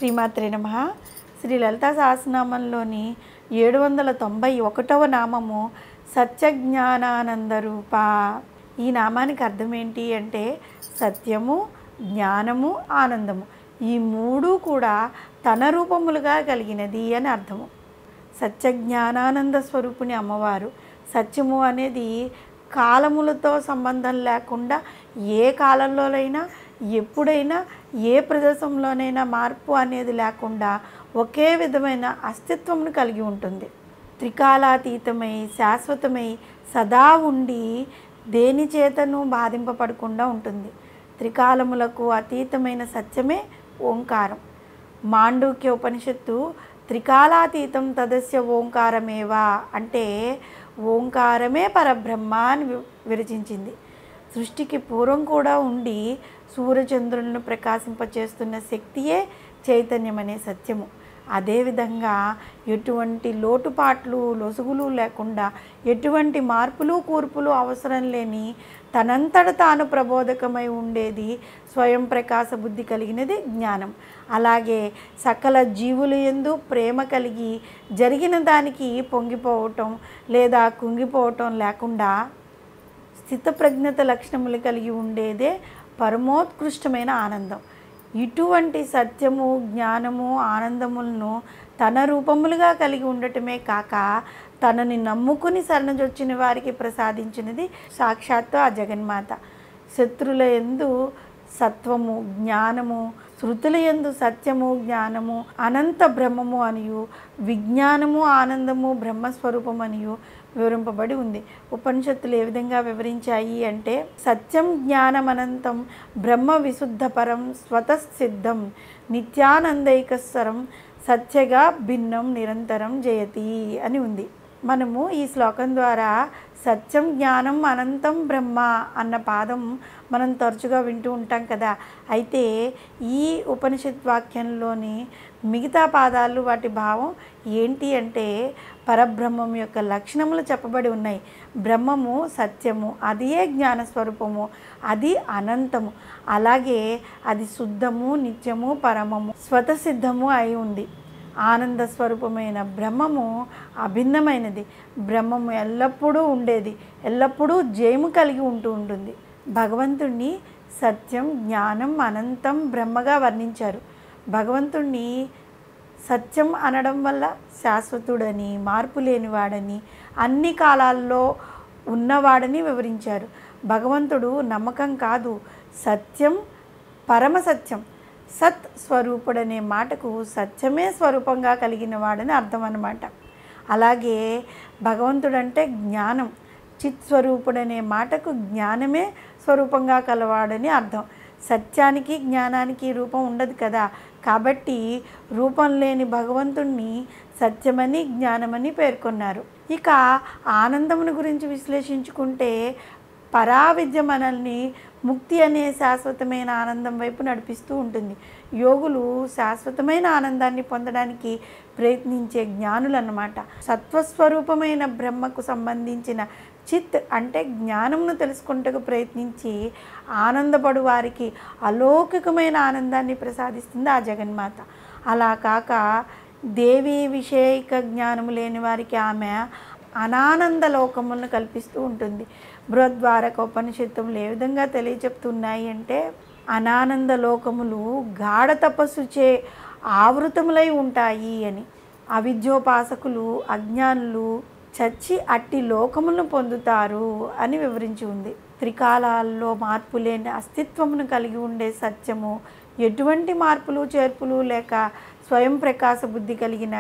శ్రీమాత్రే నమః. శ్రీ లలితా సహస్రనామంలోని 791వ నామము సత్యజ్ఞానానంద రూప. ఈ నామానికి అర్థం ఏంటి అంటే సత్యము, జ్ఞానము, ఆనందము ఈ మూడు కూడా తన రూపములుగా కలిగినది అని అర్థము. సత్యజ్ఞానానంద స్వరూపిణి అమ్మవారు. సత్యము అనేది కాలములతో సంబంధం లేకుండా ఏ కాలంలోనైనా ఎప్పుడైనా ఏ ప్రదేశంలోనైనా మార్పు అనేది లేకుండా ఒకే విధమైన అస్తిత్వంను కలిగి ఉంటుంది. త్రికాలాతీతమై శాశ్వతమై సదా ఉండి దేని చేతను బాధింపబడకుండా ఉంటుంది. త్రికాలములకు అతీతమైన సత్యమే ఓంకారం. మాండూక్య ఉపనిషత్తు త్రికాలాతీతం తదస్య ఓంకారమేవా అంటే ఓంకారమే పరబ్రహ్మ అని విరచించింది. సృష్టికి పూర్వం కూడా ఉండి సూర్యచంద్రులను ప్రకాశింపచేస్తున్న శక్తియే చైతన్యం అనే సత్యము. అదేవిధంగా ఎటువంటి లోటుపాట్లు లొసుగులు లేకుండా ఎటువంటి మార్పులు కూర్పులు అవసరం లేని తనంతట తాను ప్రబోధకమై ఉండేది స్వయం ప్రకాశ బుద్ధి కలిగినది జ్ఞానం. అలాగే సకల జీవుల యందు ప్రేమ కలిగి జరిగిన దానికి పొంగిపోవటం లేదా కుంగిపోవటం లేకుండా స్థితప్రజ్ఞత లక్షణములు కలిగి ఉండేదే పరమోత్కృష్టమైన ఆనందం. ఇటువంటి సత్యము, జ్ఞానము, ఆనందములను తన రూపములుగా కలిగి ఉండటమే కాక తనని నమ్ముకుని శరణజొచ్చిన వారికి ప్రసాదించినది సాక్షాత్తు ఆ జగన్మాత. శత్రుల యందు సత్వము, జ్ఞానము, శృతుల యందు సత్యము, జ్ఞానము, అనంత బ్రహ్మము అనియు, విజ్ఞానము, ఆనందము బ్రహ్మస్వరూపం అనియు వివరింపబడి ఉంది. ఉపనిషత్తులు ఏ విధంగా వివరించాయి అంటే సత్యం జ్ఞానం అనంతం బ్రహ్మ విశుద్ధపరం స్వతసిద్ధం నిత్యానందైకస్వరం సత్యగా భిన్నం నిరంతరం జయతి అని ఉంది. మనము ఈ శ్లోకం ద్వారా సత్యం జ్ఞానం అనంతం బ్రహ్మ అన్న పాదం మనం తరచుగా వింటూ ఉంటాం కదా. అయితే ఈ ఉపనిషత్ వాక్యంలోని మిగతా పాదాలు వాటి భావం ఏంటి అంటే పరబ్రహ్మం యొక్క లక్షణములు చెప్పబడి ఉన్నాయి. బ్రహ్మము సత్యము, అదియే జ్ఞానస్వరూపము, అది అనంతము, అలాగే అది శుద్ధము, నిత్యము, పరమము, స్వతసిద్ధము అయి ఉంది. ఆనంద స్వరూపమైన బ్రహ్మము అభిన్నమైనది. బ్రహ్మము ఎల్లప్పుడూ ఉండేది, ఎల్లప్పుడూ జయము కలిగి ఉంటుంది. భగవంతుణ్ణి సత్యం, జ్ఞానం, అనంతం బ్రహ్మగా వర్ణించారు. భగవంతుణ్ణి సత్యం అనడం వల్ల శాశ్వతుడని, మార్పు లేనివాడని, అన్ని కాలాల్లో ఉన్నవాడని వివరించారు. భగవంతుడు నమ్మకం కాదు, సత్యం, పరమసత్యం. సత్ స్వరూపుడనే మాటకు సత్యమే స్వరూపంగా కలిగిన వాడని అర్థం అన్నమాట. అలాగే భగవంతుడంటే జ్ఞానం, చిత్ స్వరూపుడనే మాటకు జ్ఞానమే స్వరూపంగా కలవాడని అర్థం. సత్యానికి జ్ఞానానికి రూపం ఉండదు కదా, కాబట్టి రూపం లేని భగవంతుణ్ణి సత్యమని, జ్ఞానమని పేర్కొన్నారు. ఇక ఆనందమును గురించి విశ్లేషించుకుంటే పరావిద్య మనల్ని ముక్తి అనే శాశ్వతమైన ఆనందం వైపు నడిపిస్తూ ఉంటుంది. యోగులు శాశ్వతమైన ఆనందాన్ని పొందడానికి ప్రయత్నించే జ్ఞానులు అన్నమాట. సత్వస్వరూపమైన బ్రహ్మకు సంబంధించిన చిత్ అంటే జ్ఞానమును తెలుసుకుంటకు ప్రయత్నించి ఆనందపడు వారికి అలౌకికమైన ఆనందాన్ని ప్రసాదిస్తుంది ఆ జగన్మాత. అలా కాక దేవీ విషయిక జ్ఞానము లేని వారికి ఆమె అనానంద లోకములను కల్పిస్తూ ఉంటుంది. బృహద్వారక ఉపనిషత్తులు ఏ విధంగా తెలియచెప్తున్నాయి అంటే అనానంద లోకములు గాఢ తపస్సుచే ఆవృతములై ఉంటాయి అని. అవిద్యోపాసకులు, అజ్ఞానులు చచ్చి అట్టి లోకములను పొందుతారు అని వివరించి ఉంది. త్రికాలాల్లో మార్పు లేని అస్తిత్వమును కలిగి ఉండే సత్యము, ఎటువంటి మార్పులు చేర్పులు లేక స్వయం ప్రకాశ బుద్ధి కలిగిన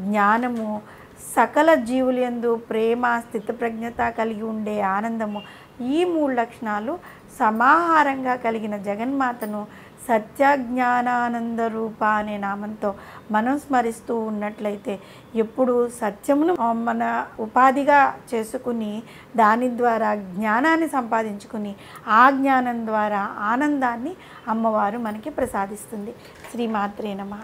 జ్ఞానము, సకల జీవులందు ప్రేమ, స్థితప్రజ్ఞత కలిగి ఉండే ఆనందము, ఈ మూడు లక్షణాలు సమాహారంగా కలిగిన జగన్మాతను సత్యజ్ఞానానంద రూప అనే నామంతో మనం స్మరిస్తూ ఉన్నట్లయితే ఎప్పుడు సత్యమును మన ఉపాధిగా చేసుకుని దాని ద్వారా జ్ఞానాన్ని సంపాదించుకుని ఆ జ్ఞానం ద్వారా ఆనందాన్ని అమ్మవారు మనకి ప్రసాదిస్తుంది. శ్రీమాత్రే నమః.